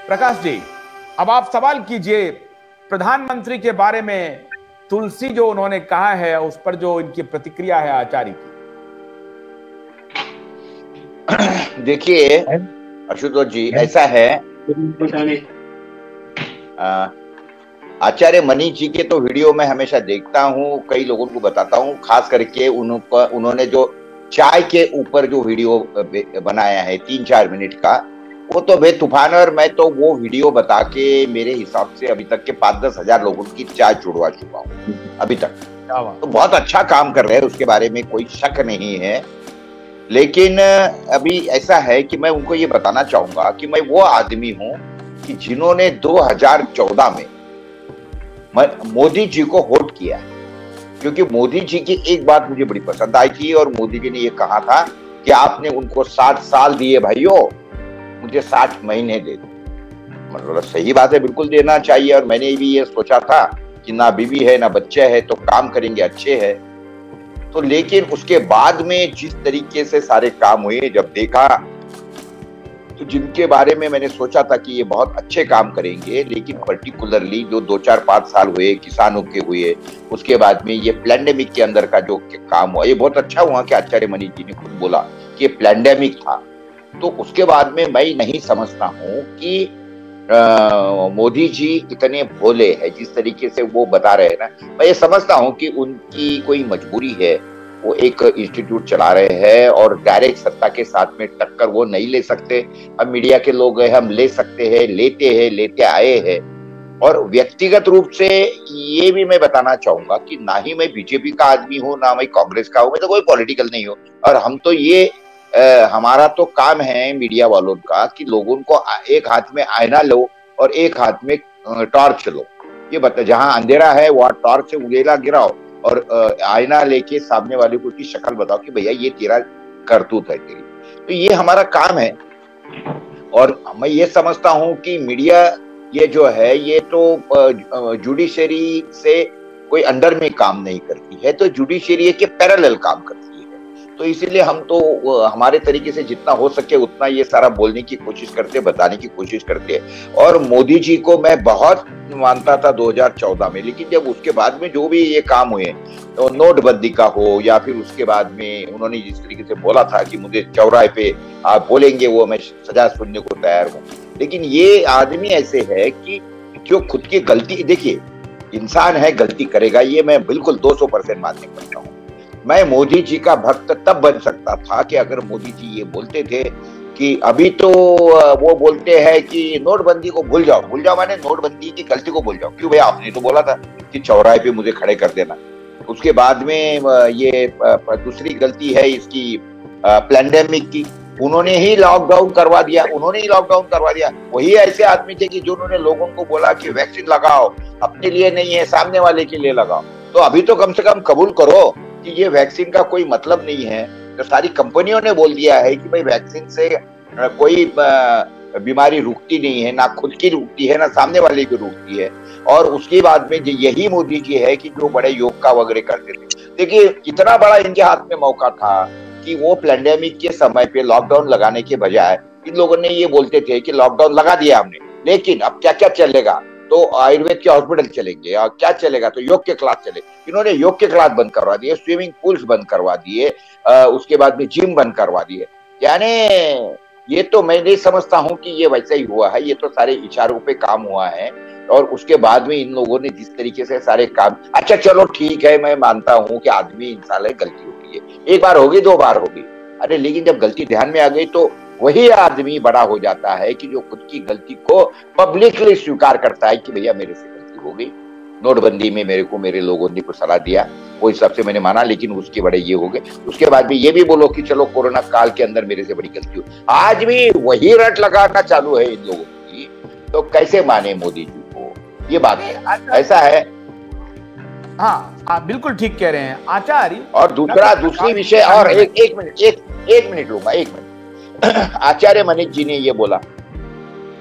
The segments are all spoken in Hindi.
प्रकाश जी, अब आप सवाल कीजिए प्रधानमंत्री के बारे में। तुलसी जो उन्होंने कहा है उस पर जो इनकी प्रतिक्रिया है आचार्य की। देखिए आशुतोष जी, ऐसा है, आचार्य मनीष जी के तो वीडियो मैं हमेशा देखता हूँ, कई लोगों को बताता हूँ, खास करके उन्होंने जो चाय के ऊपर जो वीडियो बनाया है 3-4 मिनट का, वो तो बेतूफान है। और मैं तो वो वीडियो बता के मेरे हिसाब से अभी तक के 5-10 हजार लोगों की चाय छुड़वा चुका हूँ अभी तक। तो बहुत अच्छा काम कर रहे हैं, उसके बारे में कोई शक नहीं है। लेकिन अभी ऐसा है कि मैं उनको ये बताना चाहूंगा कि मैं वो आदमी हूं कि जिन्होंने 2014 में मोदी जी को वोट किया, क्योंकि मोदी जी की एक बात मुझे बड़ी पसंद आई थी और मोदी जी ने ये कहा था कि आपने उनको 60 साल दिए भाइयों, मुझे 60 महीने दे दो। मतलब सही बात है, बिल्कुल देना चाहिए। और मैंने भी ये सोचा था कि ना बीवी है ना बच्चे है तो काम करेंगे, अच्छे है। तो लेकिन उसके बाद में जिस तरीके से सारे काम हुए, जब देखा तो जिनके बारे में मैंने सोचा था कि ये बहुत अच्छे काम करेंगे, लेकिन पर्टिकुलरली जो 2-4-5 साल हुए किसानों के हुए, उसके बाद में ये प्लेंडेमिक के अंदर का जो काम हुआ, ये बहुत अच्छा हुआ कि आचार्य मनीष जी ने खुद बोला कि ये प्लेंडेमिक था। तो उसके बाद में मैं नहीं समझता हूँ कि मोदी जी इतने भोले हैं जिस तरीके से वो बता रहे हैं ना। मैं ये समझता हूँ कि उनकी कोई मजबूरी है, वो एक इंस्टीट्यूट चला रहे हैं और डायरेक्ट सत्ता के साथ में टक्कर वो नहीं ले सकते। हम मीडिया के लोग हैं, हम ले सकते हैं, लेते आए हैं। और व्यक्तिगत रूप से ये भी मैं बताना चाहूंगा कि ना ही मैं बीजेपी का आदमी हूँ ना मैं कांग्रेस का हूँ, मैं तो कोई पॉलिटिकल नहीं हूँ। और हम तो ये हमारा तो काम है मीडिया वालों का कि लोगों को एक हाथ में आईना लो और एक हाथ में टॉर्च लो। ये बता, जहां अंधेरा है वहां टॉर्च से उगेला गिराओ और आईना लेके सामने वाले को की शक्ल बताओ कि भैया ये तेरा करतूत है तेरी। तो ये हमारा काम है। और मैं ये समझता हूं कि मीडिया ये जो है ये तो जुडिशरी से कोई अंडर में काम नहीं करती है, तो जुडिशरी के पैरेलल काम करती है। तो इसीलिए हम तो हमारे तरीके से जितना हो सके उतना ये सारा बोलने की कोशिश करते, बताने की कोशिश करते। और मोदी जी को मैं बहुत मानता था 2014 में, लेकिन जब उसके बाद में जो भी ये काम हुए, तो नोटबंदी का हो या फिर उसके बाद में उन्होंने जिस तरीके से बोला था कि मुझे चौराहे पे आप बोलेंगे वो मैं सजा सुनने को तैयार हूँ। लेकिन ये आदमी ऐसे है कि जो खुद की गलती, देखिए इंसान है गलती करेगा, ये मैं बिल्कुल 200% मानने करता हूँ। मैं मोदी जी का भक्त तब बन सकता था कि अगर मोदी जी ये बोलते थे कि अभी तो वो बोलते हैं कि नोटबंदी को भूल जाओ माने नोटबंदी की गलती को भूल जाओ। क्यों भैया, आपने तो बोला था कि चौराहे पे मुझे खड़े कर देना। उसके बाद में ये दूसरी गलती है इसकी पैंडेमिक की, उन्होंने ही लॉकडाउन करवा दिया। वही ऐसे आदमी थे कि जिन्होंने लोगों को बोला कि वैक्सीन लगाओ, अपने लिए नहीं है सामने वाले के लिए लगाओ। तो अभी तो कम से कम कबूल करो कि ये वैक्सीन का कोई मतलब नहीं है। तो सारी कंपनियों ने बोल दिया है कि भाई वैक्सीन से कोई बीमारी रुकती नहीं है, ना खुद की रुकती है ना सामने वाले की रुकती है। और उसके बाद में यही मोदी जी है कि जो बड़े योग का वगैरह करते थे। देखिए इतना बड़ा इनके हाथ में मौका था कि वो पैंडेमिक के समय पे लॉकडाउन लगाने के बजाय इन लोगों ने ये बोलते थे कि लॉकडाउन लगा दिया हमने, लेकिन अब क्या क्या चलेगा, तो आयुर्वेद के हॉस्पिटल चलेंगे और क्या चलेगा, तो योग के क्लास चले। इन्होंने योग के क्लास बंद करवा दिए, स्विमिंग पूल्स बंद करवा दिए, उसके बाद में जिम बंद करवा दिए। यानी ये तो मैं नहीं समझता हूँ कि ये वैसा ही हुआ है, ये तो सारे इशारों पे काम हुआ है। और उसके बाद में इन लोगों ने जिस तरीके से सारे काम, अच्छा चलो ठीक है, मैं मानता हूँ कि आदमी इंसान है, गलती होती है, एक बार होगी 2 बार होगी, अरे लेकिन जब गलती ध्यान में आ गई तो वही आदमी बड़ा हो जाता है कि जो खुद की गलती को पब्लिकली स्वीकार करता है कि भैया मेरे से गलती हो गई। नोटबंदी में मेरे को मेरे लोगों ने कुछ सलाह दिया, वो हिसाब से मैंने माना, लेकिन उसके बड़े ये हो गए। उसके बाद में ये भी बोलो कि चलो कोरोना काल के अंदर मेरे से बड़ी गलती हो, आज भी वही रट लगाना चालू है इन लोगों की। तो कैसे माने मोदी जी को, ये बात है, ऐसा है। हाँ बिल्कुल ठीक कह रहे हैं आचार्य। और दूसरी विषय, और एक मिनट लूंगा, 1 मिनट। आचार्य मनीष जी ने ये बोला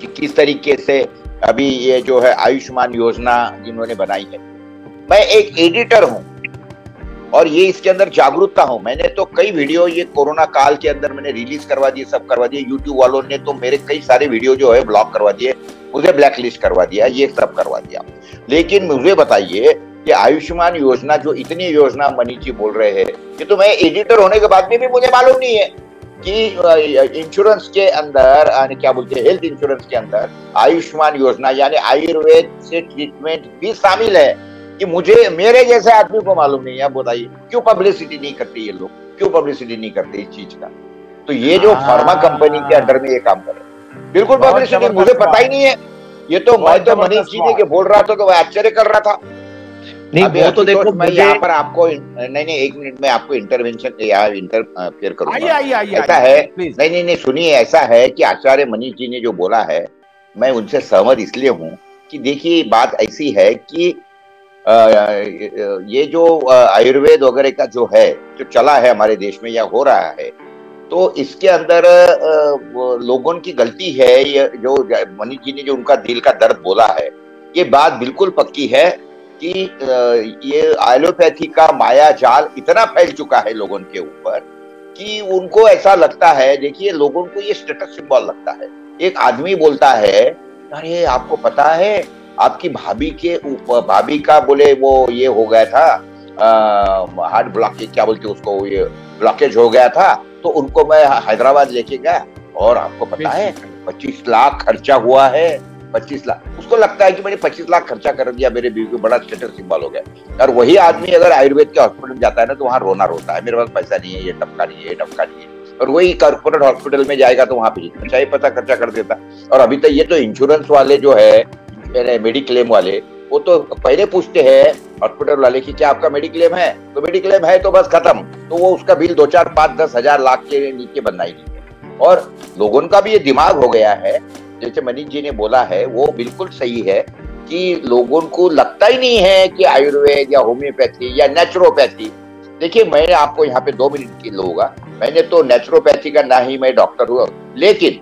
कि किस तरीके से अभी ये जो है आयुष्मान योजना जिन्होंने बनाई है। मैं एक एडिटर हूं और ये इसके अंदर जागरूकता हो। मैंने तो कई वीडियो ये कोरोना काल के अंदर मैंने रिलीज करवा दिए, सब करवा दिए। यूट्यूब वालों ने तो मेरे कई सारे वीडियो जो है ब्लॉक करवा दिए, मुझे ब्लैक लिस्ट करवा दिया, ये सब करवा दिया। लेकिन मुझे बताइए कि आयुष्मान योजना, जो इतनी योजना मनीष जी बोल रहे हैं, ये तो मैं एडिटर होने के बाद में भी मुझे मालूम नहीं है कि इंश्योरेंस के अंदर क्या बोलते हैं, हेल्थ इंश्योरेंस के अंदर आयुष्मान योजना यानी आयुर्वेद से ट्रीटमेंट भी शामिल है, कि मुझे मेरे जैसे आदमी को मालूम नहीं है। आप बताइए क्यों पब्लिसिटी नहीं करते ये लोग, क्यों पब्लिसिटी नहीं करते इस चीज का? तो ये जो फार्मा कंपनी के अंडर में ये काम कर रहे हैं, बिल्कुल पब्लिसिटी मुझे पता ही नहीं है। ये तो मैं तो मनीष जी ने के बोल रहा था तो मैं आश्चर्य कर रहा था। नहीं वो तो देखो, मैं यहाँ पर आपको नहीं एक मिनट में आपको इंटरवेंशन या इंटरफेयर करूंगा। ऐसा है, नहीं सुनिए, ऐसा है कि आचार्य मनीष जी ने जो बोला है मैं उनसे सहमत इसलिए हूँ कि देखिए बात ऐसी है कि ये जो आयुर्वेद वगैरह का जो है, जो चला है हमारे देश में या हो रहा है, तो इसके अंदर लोगों की गलती है। ये जो मनीष जी ने जो उनका दिल का दर्द बोला है, ये बात बिल्कुल पक्की है कि ये एलोपैथी का माया जाल इतना फैल चुका है लोगों के ऊपर कि उनको ऐसा लगता है, देखिए लोगों को ये स्टेटस सिंबल लगता है। एक आदमी बोलता है, अरे आपको पता है आपकी भाभी के ऊपर, भाभी का बोले वो ये हो गया था, हार्ट ब्लॉकेज क्या बोलते उसको, ये ब्लॉकेज हो गया था, तो उनको मैं हैदराबाद लेके गया और आपको पता है 25 लाख खर्चा हुआ है। 25 लाख, उसको लगता है कि मैंने 25 लाख खर्चा कर दिया, मेरे बीवी को बड़ा स्टेटस सिंबल हो गया। और वही आदमी अगर आयुर्वेद के हॉस्पिटल जाता है ना, तो वहाँ रोना रोता है, मेरे पास पैसा नहीं है, ये टपका नहीं है, ये टपका नहीं है। और वही कॉर्पोरेट हॉस्पिटल में जाएगा तो वहाँ पे खर्चा ही पता खर्चा कर देता। और अभी तक ये तो इंश्योरेंस वाले जो है, मेडिक्लेम वाले, वो तो पहले पूछते हैं हॉस्पिटल वाले कि क्या आपका मेडिक्लेम है, तो मेडिक्लेम है तो बस खत्म, तो वो उसका बिल 2, 4, 5, 10 हजार लाख के नीचे बनना ही नहीं है। और लोगों का भी ये दिमाग हो गया है, जैसे मनीष जी ने बोला है वो बिल्कुल सही है कि लोगों को लगता ही नहीं है कि आयुर्वेद या होम्योपैथी या नेचुरोपैथी। देखिए मैं आपको यहाँ पे 2 मिनट की लूंगा, मैंने तो नेचुरोपैथी का ना ही मैं डॉक्टर हुआ, लेकिन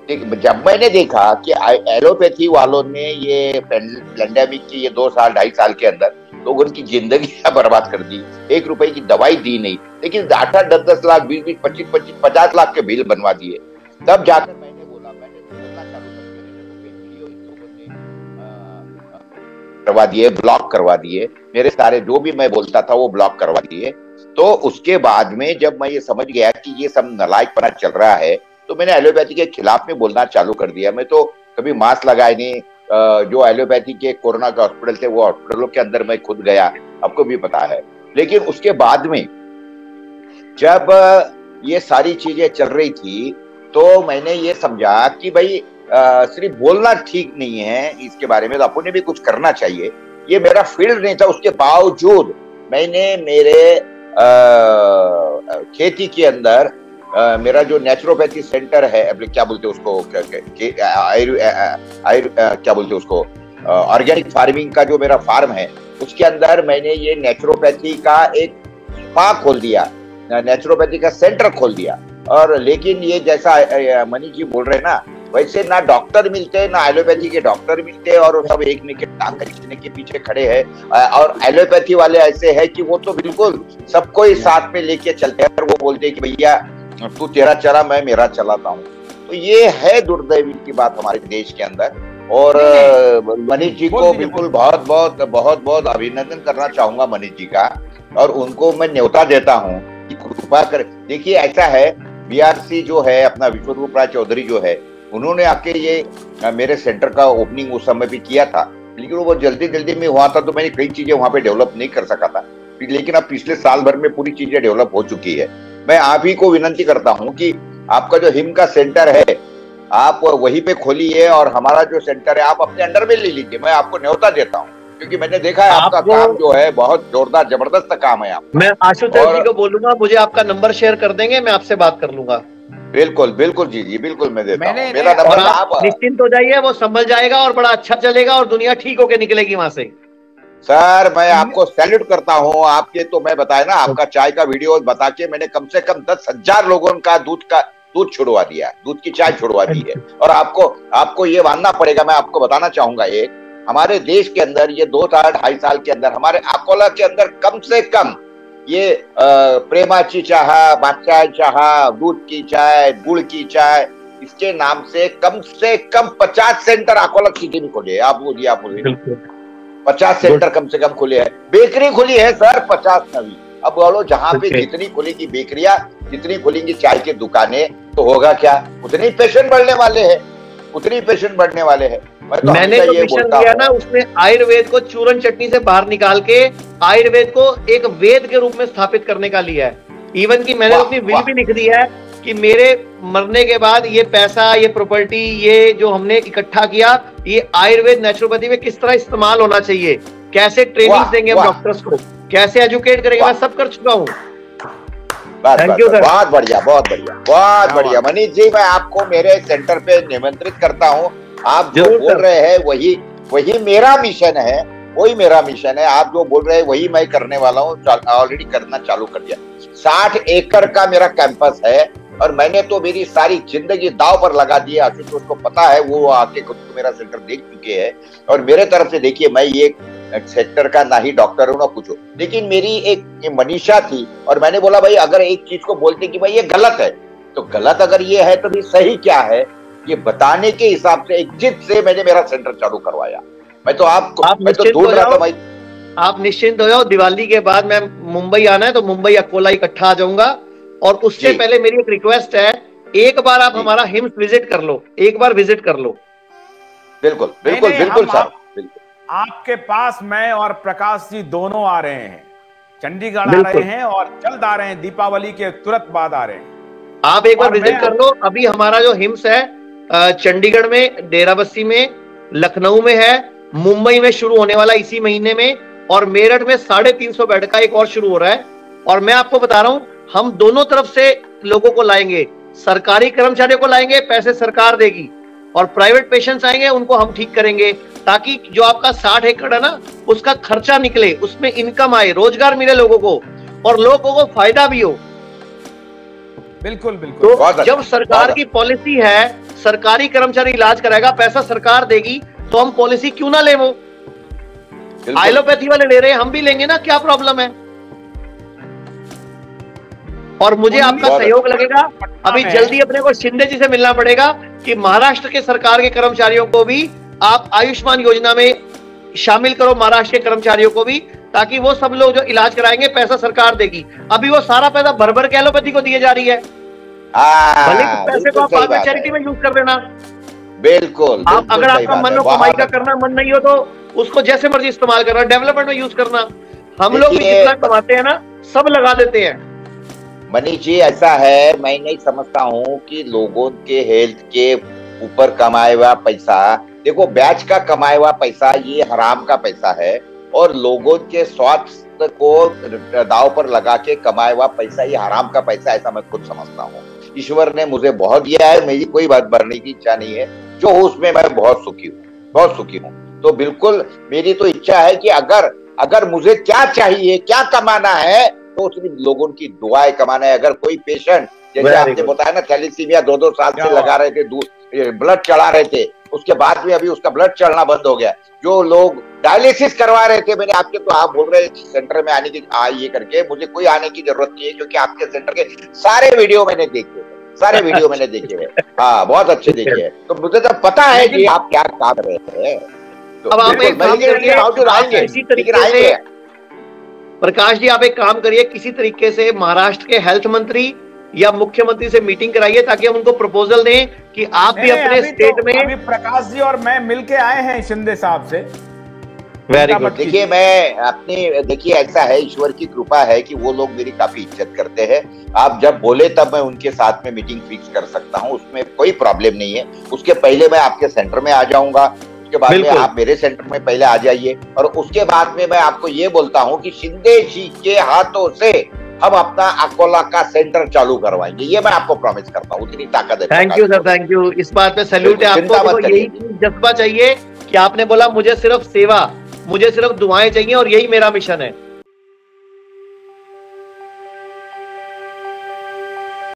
जब मैंने देखा कि एलोपैथी वालों ने ये पेंडेमिक की ये 2 साल 2.5 साल के अंदर लोगों की जिंदगी बर्बाद कर दी, 1 रुपए की दवाई दी नहीं, लेकिन 8-8, 10-10 लाख, 20-20, 25-25, 50 लाख के बिल बनवा दिए, तब जाकर मैंने बोलना चालू कर करवा दिए, ब्लॉक करवा दिए, मेरे सारे जो भी मैं बोलता था वो ब्लॉक करवा दिए। तो उसके बाद में जब मैं ये समझ गया कि ये सब नालायकपना चल रहा है, तो मैंने एलोपैथी के खिलाफ में बोलना चालू कर दिया। मैं तो कभी मास्क लगाए नहीं, जो एलोपैथी के कोरोना के हॉस्पिटल थे वो हॉस्पिटलों के अंदर मैं खुद गया, आपको भी पता है। लेकिन उसके बाद में जब ये सारी चीजें चल रही थी तो मैंने ये समझा कि भाई सिर्फ बोलना ठीक नहीं है इसके बारे में, तो अपने भी कुछ करना चाहिए। ये मेरा फील्ड नहीं था, उसके बावजूद मैंने मेरे खेती के अंदर मेरा जो नेचुरोपैथी सेंटर है, क्या बोलते हैं उसको, क्या बोलते हैं उसको, ऑर्गेनिक फार्मिंग का जो मेरा फार्म है, उसके अंदर मैंने ये नेचुरोपैथी का एक स्पा खोल दिया, नेचुरोपैथी का सेंटर खोल दिया। और लेकिन ये जैसा मनीष जी बोल रहे हैं ना, वैसे ना डॉक्टर मिलते, ना एलोपैथी के डॉक्टर मिलते, और सब एक ने के टांग खींचने के पीछे खड़े हैं। और एलोपैथी वाले ऐसे हैं कि वो तो बिल्कुल सबको ही साथ में लेके चलते हैं, और वो बोलते हैं कि भैया तू तेरा चला मैं मेरा चलाता हूँ। तो ये है दुर्दैवी की बात हमारे देश के अंदर। और मनीष जी को बिल्कुल बहुत बहुत अभिनंदन करना चाहूंगा मनीष जी का, और उनको मैं न्योता देता हूँ कि कृपा कर, देखिए ऐसा है, बीआरसी जो है अपना विश्वरूप राय चौधरी जो है, उन्होंने आके ये मेरे सेंटर का ओपनिंग उस समय भी किया था, लेकिन वो जल्दी में हुआ था, तो मैंने कई चीजें वहां पे डेवलप नहीं कर सका था। लेकिन अब पिछले साल भर में पूरी चीजें डेवलप हो चुकी है। मैं आप ही को विनती करता हूं कि आपका जो हिम का सेंटर है आप वहीं पे खोलिए, और हमारा जो सेंटर है आप अपने अंडर में ले लीजिए। मैं आपको न्योता देता हूं, क्योंकि मैंने देखा है आपका काम जो है बहुत जोरदार जबरदस्त काम है। आप, मैं आशुतोष जी को बोलूंगा, मुझे आपका नंबर शेयर कर देंगे, मैं आपसे बात कर लूंगा। बिल्कुल जी बिल्कुल मैं देता हूं। मेरा नंबर, आप निश्चिंत हो जाइए, वो संभल जाएगा और बड़ा अच्छा चलेगा और दुनिया ठीक होके निकलेगी वहां से। सर मैं आपको सैल्यूट करता हूँ। आपके तो मैं बताया ना, आपका चाय का वीडियो बता के मैंने कम से कम 10,000 लोगों का दूध छुड़वा दिया, दूध की चाय छुड़वा दी है। और आपको ये मानना पड़ेगा, मैं आपको बताना चाहूंगा, एक हमारे देश के अंदर ये 2 साल 2.5 साल के अंदर हमारे अकोला के अंदर कम से कम ये प्रेमाची चहा, बादशाह चहा, दूध की चाय, गुड़ की चाय, इसके नाम से कम 50 सेंटर अकोला सिटी में खुले हैं। आप बोलिए 50 सेंटर कम से कम खुले हैं। बेकरी खुली है सर 50 नवी। अब बोलो जहां पे जितनी खुलेगी बेकरियां, जितनी खुलेंगी चाय की दुकानें, तो होगा क्या, उतने ही पेशेंट बढ़ने वाले हैं, मैंने जो मिशन किया ना, उसमें आयुर्वेद को चूरन चटनी से बाहर निकाल के आयुर्वेद को एक वेद के रूप में स्थापित करने का लिया है। इवन की मैंने अपनी विल भी लिख दी है कि मेरे मरने के बाद ये पैसा, ये प्रॉपर्टी, ये जो हमने इकट्ठा किया, ये आयुर्वेद नेचुरोपैथी में किस तरह इस्तेमाल होना चाहिए, कैसे ट्रेनिंग देंगे हम डॉक्टर्स को, कैसे एजुकेट करेंगे, मैं सब कर चुका हूँ। Thank you sir. बहुत बढ़िया मनीष जी, मैं आपको मेरे सेंटर पे निमंत्रित करता हूँ। आप जो बोल रहे हैं वही मेरा मिशन है, आप जो बोल रहे हैं वही मैं करने वाला हूँ, ऑलरेडी करना चालू कर दिया। 60 एकड़ का मेरा कैंपस है और मैंने तो मेरी सारी जिंदगी दांव पर लगा दी है। आशुतोष को पता है, वो आके खुद को मेरा सेंटर देख चुके हैं। और मेरे तरफ से देखिए, मैं ये सेक्टर का ना ही डॉक्टर हूं ना कुछ हो, लेकिन मेरी एक मनीषा थी और मैंने बोला भाई अगर एक चीज को बोलते कि भाई ये गलत है, तो गलत अगर ये है तो भी सही क्या है, ये बताने के हिसाब से एक जिद से मैंने मेरा सेंटर चालू करवाया। मैं तो ढूंढ रहा था भाई। आप निश्चिंत हो जाओ, दिवाली के बाद मैं मुंबई आना है तो मुंबई अकोला इकट्ठा आ जाऊंगा। और उससे पहले मेरी एक रिक्वेस्ट है, एक बार आप हमारा हिम्स विजिट कर लो, एक बार विजिट कर लो। बिल्कुल सर। आपके पास मैं और प्रकाश जी दोनों आ रहे हैं, चंडीगढ़ आ रहे हैं और जल्द आ रहे हैं, दीपावली के तुरंत बाद आ रहे हैं। आप एक बार विजिट कर लो। अभी हमारा जो हिम्स है चंडीगढ़ में, डेराबस्सी में, लखनऊ में है, मुंबई में शुरू होने वाला इसी महीने में, और मेरठ में 350 बेड का एक और शुरू हो रहा है। और मैं आपको बता रहा हूं, हम दोनों तरफ से लोगों को लाएंगे, सरकारी कर्मचारियों को लाएंगे, पैसे सरकार देगी, और प्राइवेट पेशेंट्स आएंगे, उनको हम ठीक करेंगे, ताकि जो आपका 60 एकड़ है ना, उसका खर्चा निकले, उसमें इनकम आए, रोजगार मिले लोगों को, और लोगों को फायदा भी हो। बिल्कुल। तो जब सरकार की पॉलिसी है, सरकारी कर्मचारी इलाज कराएगा, पैसा सरकार देगी, तो हम पॉलिसी क्यों ना ले? वो एलोपैथी वाले ले रहे हैं, हम भी लेंगे ना, क्या प्रॉब्लम है? और मुझे आपका सहयोग लगेगा। अभी जल्दी अपने को शिंदे जी से मिलना पड़ेगा कि महाराष्ट्र के सरकार के कर्मचारियों को भी आप आयुष्मान योजना में शामिल करो, महाराष्ट्र के कर्मचारियों को भी, ताकि वो सब लोग जो इलाज कराएंगे पैसा सरकार देगी। अभी वो सारा पैसा भर के एलोपैथी को दिए जा रही है, भले पैसे को आप बाद में चैरिटी में यूज कर देना। बिल्कुल। आप अगर आपका मन हो कमाई का करना, मन नहीं हो तो उसको जैसे मर्जी इस्तेमाल करना, डेवलपमेंट में यूज करना। हम लोग भी जितना कमाते हैं ना, सब लगा देते हैं। मनीष जी, ऐसा है, मैं नहीं समझता हूँ कि लोगों के हेल्थ के ऊपर कमाया हुआ पैसा, देखो बैच का कमाया हुआ पैसा ये हराम का पैसा है, और लोगों के स्वास्थ्य को दांव पर लगा के कमाया हुआ पैसा ये हराम का पैसा, ऐसा मैं खुद समझता हूँ। ईश्वर ने मुझे बहुत दिया है, मेरी कोई बात बढ़ने की इच्छा नहीं है, जो हो उसमें मैं बहुत सुखी हूँ। तो बिल्कुल मेरी तो इच्छा है कि अगर मुझे क्या चाहिए, क्या कमाना है, तो सिर्फ लोगों की दुआएं कमाना है। अगर कोई पेशेंट, जैसे आपने बताया ना, थैलेसीमिया 2-2 साल से लगा रहे थे, ब्लड चढ़ा रहे थे, उसके बाद में अभी उसका ब्लड चढ़ना बंद हो गया। जो लोग डायलिसिस करवा रहे थे, मैंने आपके, तो आप बोल रहे सेंटर में आने की ये करके, मुझे कोई आने की जरूरत नहीं है, क्योंकि आपके सेंटर के सारे वीडियो मैंने देखे हैं। हाँ, बहुत अच्छे देखे हैं। तो मुझे तो पता है कि आप क्या काम कर रहे हैं। अब आप एक काम करिए, इसी तरीके से प्रकाश जी, आप एक काम करिए, किसी तरीके से महाराष्ट्र के हेल्थ मंत्री या मुख्यमंत्री से मीटिंग कराइए, ताकि हम उनको प्रपोजल दें कि आप भी अपने स्टेट में। अभी प्रकाश जी और मैं मिलके आए हैं शिंदे साहब से। Very good. देखिए, मैं अपनी, देखिए ऐसा है, ईश्वर की कृपा है कि वो लोग मेरी काफी इज्जत करते हैं। आप जब बोले तब मैं उनके साथ में मीटिंग फिक्स कर सकता हूँ, उसमें कोई प्रॉब्लम नहीं है। उसके पहले मैं आपके सेंटर में आ जाऊंगा, उसके बाद में आप मेरे सेंटर में पहले आ जाइए, और उसके बाद में मैं आपको ये बोलता हूँ कि शिंदे जी के हाथों से हम अपना अकोला का सेंटर चालू करवाएंगे, ये मैं आपको प्रॉमिस करता हूँ, उतनी ताकत है। Thank you sir, thank you. इस बात पे सैल्यूट है आपको। यही जज्बा चाहिए कि आपने बोला मुझे सिर्फ सेवा, मुझे सिर्फ दुआएं चाहिए, और यही मेरा मिशन है।